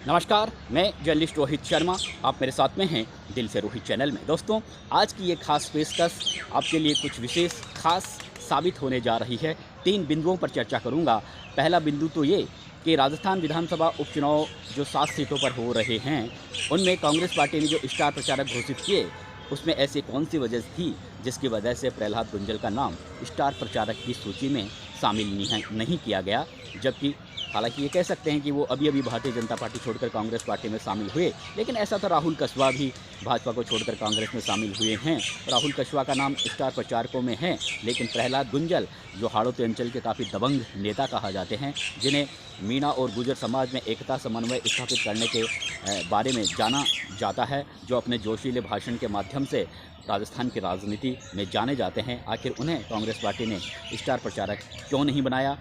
नमस्कार, मैं जर्नलिस्ट रोहित शर्मा। आप मेरे साथ में हैं दिल से रोहित चैनल में। दोस्तों, आज की ये खास पेशकश आपके लिए कुछ विशेष खास साबित होने जा रही है। 3 बिंदुओं पर चर्चा करूंगा। पहला बिंदु तो ये कि राजस्थान विधानसभा उपचुनाव जो 7 सीटों पर हो रहे हैं, उनमें कांग्रेस पार्टी ने जो स्टार प्रचारक घोषित किए, उसमें ऐसी कौन सी वजह थी जिसकी वजह से प्रहलाद गुंजल का नाम स्टार प्रचारक की सूची में शामिल नहीं किया गया। जबकि हालांकि ये कह सकते हैं कि वो अभी भारतीय जनता पार्टी छोड़कर कांग्रेस पार्टी में शामिल हुए, लेकिन ऐसा तो राहुल कस्वा भी भाजपा को छोड़कर कांग्रेस में शामिल हुए हैं। राहुल कस्वा का नाम स्टार प्रचारकों में है, लेकिन प्रहलाद गुंजल जो हाड़ौती अंचल के काफ़ी दबंग नेता कहा जाते हैं, जिन्हें मीणा और गुर्जर समाज में एकता समन्वय स्थापित करने के बारे में जाना जाता है, जो अपने जोशीले भाषण के माध्यम से राजस्थान की राजनीति में जाने जाते हैं, आखिर उन्हें कांग्रेस पार्टी ने स्टार प्रचारक क्यों नहीं बनाया?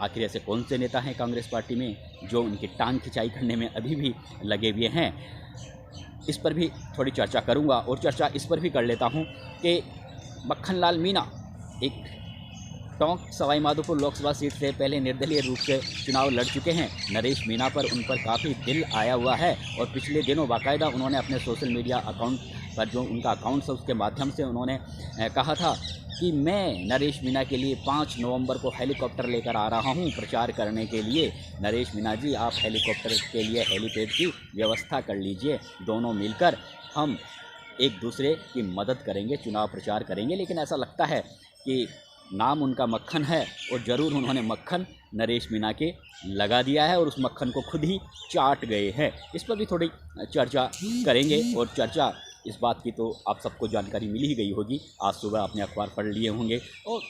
आखिर ऐसे कौन से नेता हैं कांग्रेस पार्टी में जो उनकी टांग खिंचाई करने में अभी भी लगे हुए हैं? इस पर भी थोड़ी चर्चा करूंगा। और चर्चा इस पर भी कर लेता हूं कि मक्खन लाल मीणा एक टोंक सवाई माधोपुर लोकसभा सीट से पहले निर्दलीय रूप से चुनाव लड़ चुके हैं। नरेश मीणा पर उन पर काफ़ी दिल आया हुआ है और पिछले दिनों बाकायदा उन्होंने अपने सोशल मीडिया अकाउंट पर, जो उनका अकाउंट है उसके माध्यम से उन्होंने कहा था कि मैं नरेश मीणा के लिए 5 नवंबर को हेलीकॉप्टर लेकर आ रहा हूं प्रचार करने के लिए। नरेश मीणा जी, आप हेलीकॉप्टर के लिए हेलीपैड की व्यवस्था कर लीजिए, दोनों मिलकर हम एक दूसरे की मदद करेंगे, चुनाव प्रचार करेंगे। लेकिन ऐसा लगता है कि नाम उनका मक्खन है और ज़रूर उन्होंने मक्खन नरेश मीणा के लगा दिया है और उस मक्खन को खुद ही चाट गए हैं। इस पर भी थोड़ी चर्चा करेंगे। और चर्चा इस बात की तो आप सबको जानकारी मिल ही गई होगी, आज सुबह आपने अखबार पढ़ लिए होंगे और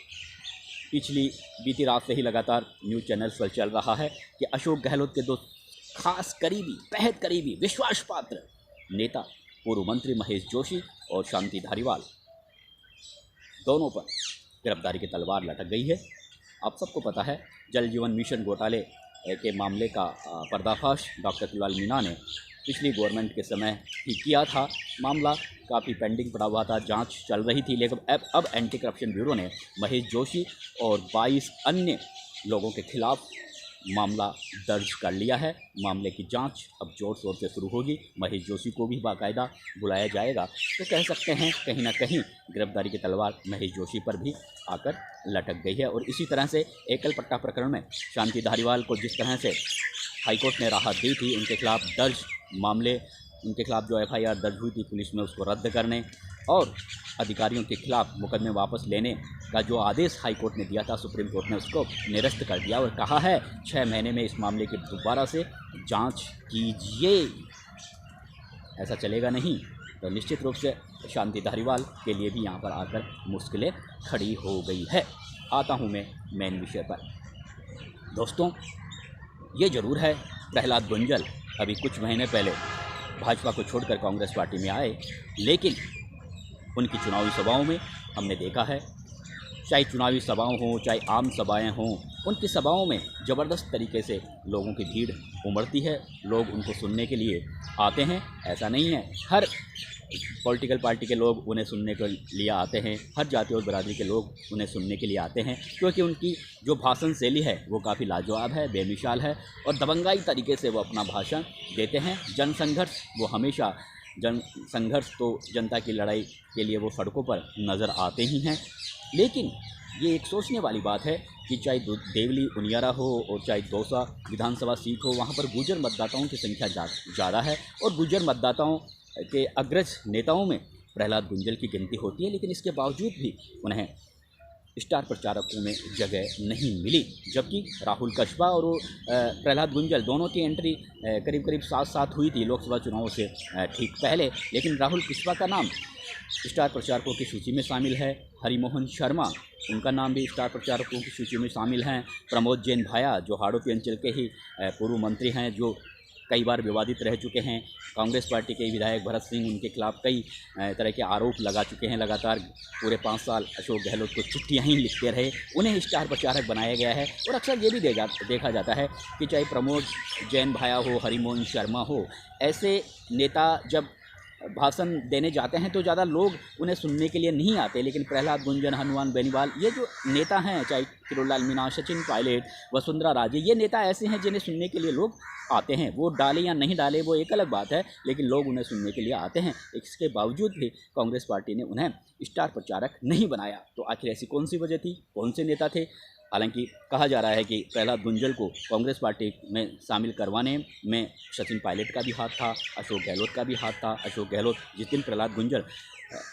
बीती रात से ही लगातार न्यूज़ चैनल्स पर चल रहा है कि अशोक गहलोत के 2 खास करीबी, बेहद करीबी, विश्वास पात्र नेता पूर्व मंत्री महेश जोशी और शांति धारीवाल, दोनों पर गिरफ्तारी की तलवार लटक गई है। आप सबको पता है, जल जीवन मिशन घोटाले के मामले का पर्दाफाश डॉक्टर तिलवाल मीणा ने पिछली गवर्नमेंट के समय ही किया था। मामला काफ़ी पेंडिंग पड़ा हुआ था, जांच चल रही थी, लेकिन अब एंटी करप्शन ब्यूरो ने महेश जोशी और 22 अन्य लोगों के खिलाफ मामला दर्ज कर लिया है। मामले की जांच अब ज़ोर शोर से शुरू होगी। महेश जोशी को भी बाकायदा बुलाया जाएगा। तो कह सकते हैं कहीं ना कहीं गिरफ्तारी की तलवार महेश जोशी पर भी आकर लटक गई है। और इसी तरह से एकल पट्टा प्रकरण में शांति धारीवाल को जिस तरह से हाईकोर्ट ने राहत दी थी, उनके खिलाफ दर्ज मामले, उनके खिलाफ जो FIR दर्ज हुई थी पुलिस में, उसको रद्द करने और अधिकारियों के खिलाफ मुकदमे वापस लेने का जो आदेश हाईकोर्ट ने दिया था, सुप्रीम कोर्ट ने उसको निरस्त कर दिया और कहा है 6 महीने में इस मामले की दोबारा से जांच कीजिए। ऐसा चलेगा नहीं तो निश्चित रूप से शांति धारीवाल के लिए भी यहाँ पर आकर मुश्किलें खड़ी हो गई है। आता हूँ मैं मेन विषय पर। दोस्तों, ये ज़रूर है, प्रहलाद गुंजल अभी कुछ महीने पहले भाजपा को छोड़कर कांग्रेस पार्टी में आए, लेकिन उनकी चुनावी सभाओं में हमने देखा है, चाहे चुनावी सभाओं हों चाहे आम सभाएं हों, उनकी सभाओं में ज़बरदस्त तरीके से लोगों की भीड़ उमड़ती है, लोग उनको सुनने के लिए आते हैं। ऐसा नहीं है, हर पॉलिटिकल पार्टी के लोग उन्हें सुनने के लिए आते हैं, हर जाति और बरादरी के लोग उन्हें सुनने के लिए आते हैं, क्योंकि उनकी जो भाषण शैली है वो काफ़ी लाजवाब है, बेमिसाल है और दबंगाई तरीके से वो अपना भाषण देते हैं। जनसंघर्ष, वो हमेशा जनसंघर्ष, तो जनता की लड़ाई के लिए वो सड़कों पर नज़र आते ही हैं। लेकिन ये एक सोचने वाली बात है कि चाहे देवली उनियारा हो और चाहे दौसा विधानसभा सीट हो, वहाँ पर गुर्जर मतदाताओं की संख्या ज़्यादा है और गुर्जर मतदाताओं के अग्रज नेताओं में प्रहलाद गुंजल की गिनती होती है। लेकिन इसके बावजूद भी उन्हें स्टार प्रचारकों में जगह नहीं मिली, जबकि राहुल कस्वा और प्रहलाद गुंजल दोनों की एंट्री करीब साथ हुई थी लोकसभा चुनावों से ठीक पहले। लेकिन राहुल कस्वा का नाम स्टार प्रचारकों की सूची में शामिल है। हरिमोहन शर्मा, उनका नाम भी स्टार प्रचारकों की सूची में शामिल हैं। प्रमोद जैन भाया, जो हाड़ौती अंचल के ही पूर्व मंत्री हैं, जो कई बार विवादित रह चुके हैं। कांग्रेस पार्टी के विधायक भरत सिंह उनके खिलाफ कई तरह के आरोप लगा चुके हैं। लगातार पूरे 5 साल अशोक गहलोत को चिट्ठियाँ ही लिखते रहे, उन्हें स्टार प्रचारक बनाया गया है। और अक्सर ये भी देखा जाता है कि चाहे प्रमोद जैन भाया हो, हरिमोहन शर्मा हो, ऐसे नेता जब भाषण देने जाते हैं तो ज़्यादा लोग उन्हें सुनने के लिए नहीं आते, लेकिन प्रहलाद गुंजन, हनुमान बेनीवाल, ये जो नेता हैं, चाहे किरोड़लाल मीणा, सचिन पायलट, वसुंधरा राजे, ये नेता ऐसे हैं जिन्हें सुनने के लिए लोग आते हैं। वोट डाले या नहीं डाले वो एक अलग बात है, लेकिन लोग उन्हें सुनने के लिए आते हैं। इसके बावजूद भी कांग्रेस पार्टी ने उन्हें स्टार प्रचारक नहीं बनाया। तो आखिर ऐसी कौन सी वजह थी, कौन से नेता थे? हालांकि कहा जा रहा है कि प्रहलाद गुंजल को कांग्रेस पार्टी में शामिल करवाने में सचिन पायलट का भी हाथ था, अशोक गहलोत का भी हाथ था। अशोक गहलोत, जिस दिन प्रहलाद गुंजल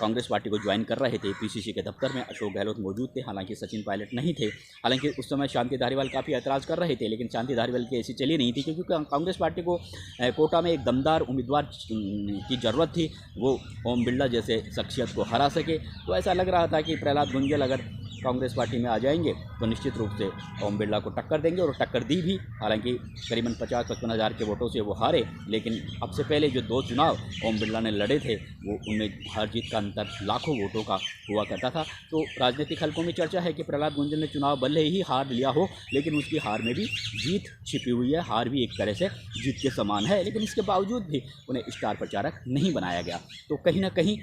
कांग्रेस पार्टी को ज्वाइन कर रहे थे, पीसीसी के दफ्तर में अशोक गहलोत मौजूद थे, हालांकि सचिन पायलट नहीं थे। हालांकि उस समय शांति धारीवाल काफ़ी ऐतराज़ कर रहे थे, लेकिन शांति धारीवाल की ऐसी चली नहीं थी, क्योंकि कांग्रेस पार्टी को कोटा में एक दमदार उम्मीदवार की ज़रूरत थी, वो ओम बिरला जैसे शख्सियत को हरा सके। तो ऐसा लग रहा था कि प्रहलाद गुंजल अगर कांग्रेस पार्टी में आ जाएंगे तो निश्चित रूप से ओम बिरला को टक्कर देंगे, और टक्कर दी भी। हालांकि करीबन 50-55 हज़ार के वोटों से वो हारे, लेकिन अब से पहले जो 2 चुनाव ओम बिरला ने लड़े थे वो उनमें हार जीत का अंतर लाखों वोटों का हुआ करता था। तो राजनीतिक हलकों में चर्चा है कि प्रहलाद गुंजल ने चुनाव भले ही हार लिया हो, लेकिन उसकी हार में भी जीत छिपी हुई है। हार भी एक तरह से जीत के समान है, लेकिन इसके बावजूद भी उन्हें स्टार प्रचारक नहीं बनाया गया। तो कहीं ना कहीं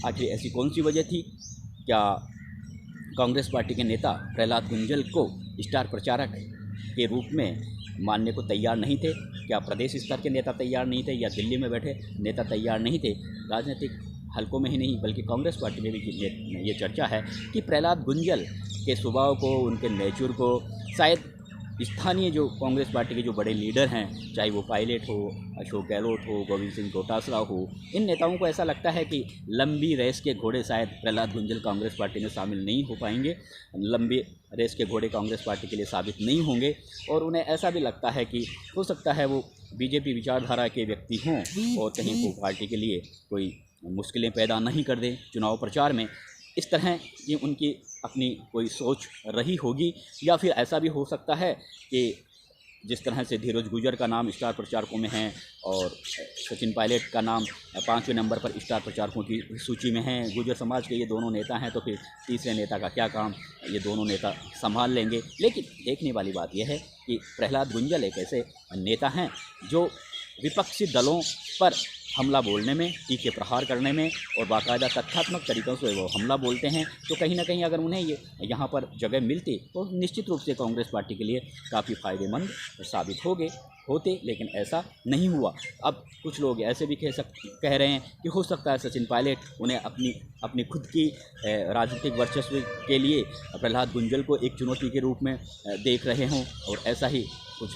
आखिर ऐसी कौन सी वजह थी? क्या कांग्रेस पार्टी के नेता प्रहलाद गुंजल को स्टार प्रचारक के रूप में मानने को तैयार नहीं थे? क्या प्रदेश स्तर के नेता तैयार नहीं थे, या दिल्ली में बैठे नेता तैयार नहीं थे? राजनीतिक हलकों में ही नहीं बल्कि कांग्रेस पार्टी में भी ये चर्चा है कि प्रहलाद गुंजल के स्वभाव को, उनके नेचर को शायद स्थानीय जो कांग्रेस पार्टी के जो बड़े लीडर हैं, चाहे वो पायलट हो, अशोक गहलोत हो, गोविंद सिंह डोटासरा हो, इन नेताओं को ऐसा लगता है कि लंबी रेस के घोड़े शायद प्रहलाद गुंजल कांग्रेस पार्टी में शामिल नहीं हो पाएंगे, लंबी रेस के घोड़े कांग्रेस पार्टी के लिए साबित नहीं होंगे। और उन्हें ऐसा भी लगता है कि हो सकता है वो बीजेपी विचारधारा के व्यक्ति हों और कहीं वो पार्टी के लिए कोई मुश्किलें पैदा नहीं कर दें चुनाव प्रचार में। इस तरह की उनकी अपनी कोई सोच रही होगी, या फिर ऐसा भी हो सकता है कि जिस तरह से धीरज गुजर का नाम स्टार प्रचारकों में है और सचिन पायलट का नाम 5वें नंबर पर स्टार प्रचारकों की सूची में है, गुजर समाज के ये दोनों नेता हैं, तो फिर तीसरे नेता का क्या काम, ये दोनों नेता संभाल लेंगे। लेकिन देखने वाली बात यह है कि प्रहलाद गुंजल एक ऐसे नेता हैं जो विपक्षी दलों पर हमला बोलने में, तीखे प्रहार करने में और बाकायदा तथ्यात्मक तरीक़ों से वो हमला बोलते हैं। तो कहीं ना कहीं अगर उन्हें ये यहाँ पर जगह मिलती तो निश्चित रूप से कांग्रेस पार्टी के लिए काफ़ी फ़ायदेमंद साबित होते, लेकिन ऐसा नहीं हुआ। अब कुछ लोग ऐसे भी कह रहे हैं कि हो सकता है सचिन पायलट उन्हें अपनी खुद की राजनीतिक वर्चस्व के लिए प्रहलाद गुंजल को एक चुनौती के रूप में देख रहे हों, और ऐसा ही कुछ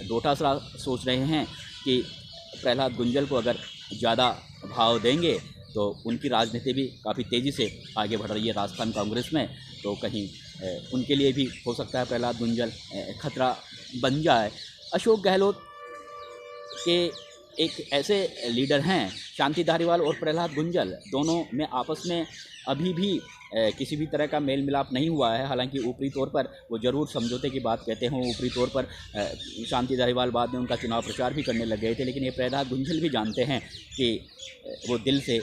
डोटासरा सोच रहे हैं कि प्रहलाद गुंजल को अगर ज़्यादा भाव देंगे तो उनकी राजनीति भी काफ़ी तेज़ी से आगे बढ़ रही है राजस्थान कांग्रेस में, तो कहीं उनके लिए भी हो सकता है प्रहलाद गुंजल खतरा बन जाए। अशोक गहलोत के एक ऐसे लीडर हैं, शांति धारीवाल और प्रहलाद गुंजल दोनों में आपस में अभी भी किसी भी तरह का मेल मिलाप नहीं हुआ है। हालांकि ऊपरी तौर पर वो ज़रूर समझौते की बात कहते हों, ऊपरी तौर पर शांति धारीवाल बाद में उनका चुनाव प्रचार भी करने लग गए थे, लेकिन ये प्रहलाद गुंजल भी जानते हैं कि वो दिल से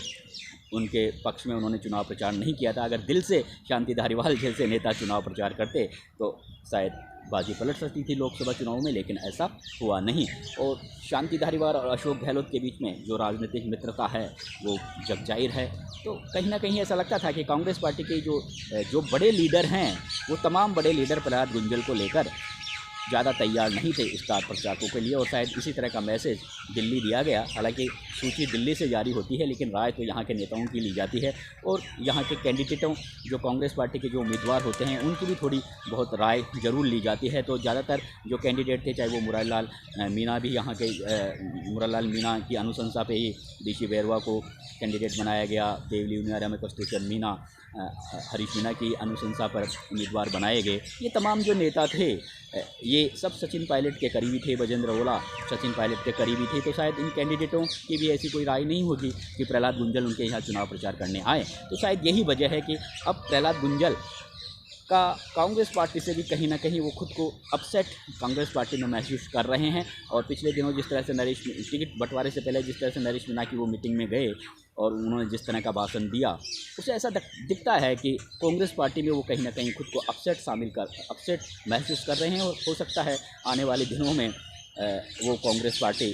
उनके पक्ष में उन्होंने चुनाव प्रचार नहीं किया था। अगर दिल से शांति धारीवाल जैसे नेता चुनाव प्रचार करते तो शायद बाजी पलट सकती थी लोकसभा चुनाव में, लेकिन ऐसा हुआ नहीं। और शांति धारीवाल और अशोक गहलोत के बीच में जो राजनीतिक मित्रता है वो जग जाहिर है। तो कहीं ना कहीं ऐसा लगता था कि कांग्रेस पार्टी के जो बड़े लीडर हैं, वो तमाम बड़े लीडर प्रहलाद गुंजल को लेकर ज़्यादा तैयार नहीं थे स्टार प्रचारकों के लिए, और शायद इसी तरह का मैसेज दिल्ली दिया गया। हालांकि सूची दिल्ली से जारी होती है, लेकिन राय तो यहाँ के नेताओं की ली जाती है, और यहाँ के कैंडिडेटों, जो कांग्रेस पार्टी के जो उम्मीदवार होते हैं, उनकी भी थोड़ी बहुत राय ज़रूर ली जाती है। तो ज़्यादातर जो कैंडिडेट थे, चाहे वो मुरारीलाल मीणा भी यहाँ के मुरारीलाल मीणा की अनुशंसा पे ही ऋषि बैरवा को कैंडिडेट बनाया गया, देवली उनियारा में कस्तूरचंद मीणा, हरीश मीणा की अनुशंसा पर उम्मीदवार बनाए गए। ये तमाम जो नेता थे ये सब सचिन पायलट के करीबी थे, बजेंद्र ओला सचिन पायलट के करीबी थे। तो शायद इन कैंडिडेटों की भी ऐसी कोई राय नहीं होगी कि प्रहलाद गुंजल उनके यहाँ चुनाव प्रचार करने आए। तो शायद यही वजह है कि अब प्रहलाद गुंजल का कांग्रेस पार्टी से भी कहीं ना कहीं वो खुद को अपसेट कांग्रेस पार्टी में महसूस कर रहे हैं। और पिछले दिनों जिस तरह से टिकट बंटवारे से पहले जिस तरह से नरेश मीणा की वो मीटिंग में गए और उन्होंने जिस तरह का भाषण दिया, उसे ऐसा दिखता है कि कांग्रेस पार्टी में वो कहीं ना कहीं खुद को अपसेट महसूस कर रहे हैं। और हो सकता है आने वाले दिनों में वो कांग्रेस पार्टी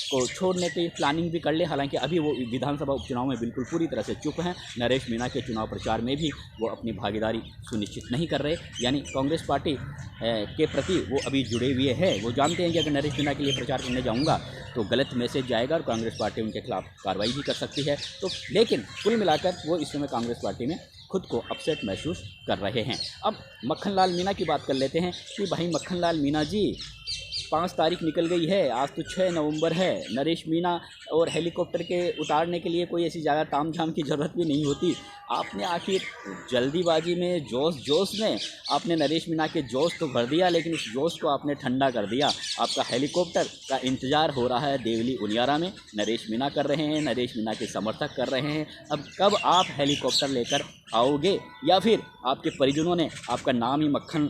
को छोड़ने की प्लानिंग भी कर ले। हालांकि अभी वो विधानसभा उपचुनाव में बिल्कुल पूरी तरह से चुप हैं। नरेश मीणा के चुनाव प्रचार में भी वो अपनी भागीदारी सुनिश्चित नहीं कर रहे, यानी कांग्रेस पार्टी के प्रति वो अभी जुड़े हुए हैं। वो जानते हैं कि अगर नरेश मीणा के लिए प्रचार करने जाऊँगा तो गलत मैसेज जाएगा और कांग्रेस पार्टी उनके खिलाफ कार्रवाई भी कर सकती है। तो लेकिन कुल मिलाकर वो इस समय कांग्रेस पार्टी में खुद को अपसेट महसूस कर रहे हैं। अब मक्खन लाल मीणा की बात कर लेते हैं कि भाई मक्खन लाल मीणा जी, 5 तारीख निकल गई है, आज तो 6 नवंबर है। नरेश मीणा और हेलीकॉप्टर के उतारने के लिए कोई ऐसी ज़्यादा तामझाम की ज़रूरत भी नहीं होती। आपने आखिर जल्दीबाजी में जोश में आपने नरेश मीणा के जोश तो भर दिया, लेकिन उस जोश को आपने ठंडा कर दिया। आपका हेलीकॉप्टर का इंतज़ार हो रहा है देवली उनियारा में, नरेश मीणा कर रहे हैं, नरेश मीणा के समर्थक कर रहे हैं। अब कब आप हेलीकॉप्टर लेकर आओगे, या फिर आपके परिजनों ने आपका नाम ही मक्खन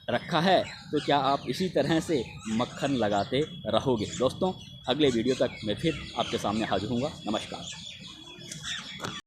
रखा है तो क्या आप इसी तरह से मक्खन लगाते रहोगे? दोस्तों, अगले वीडियो तक मैं फिर आपके सामने हाजिर हूँगा। नमस्कार।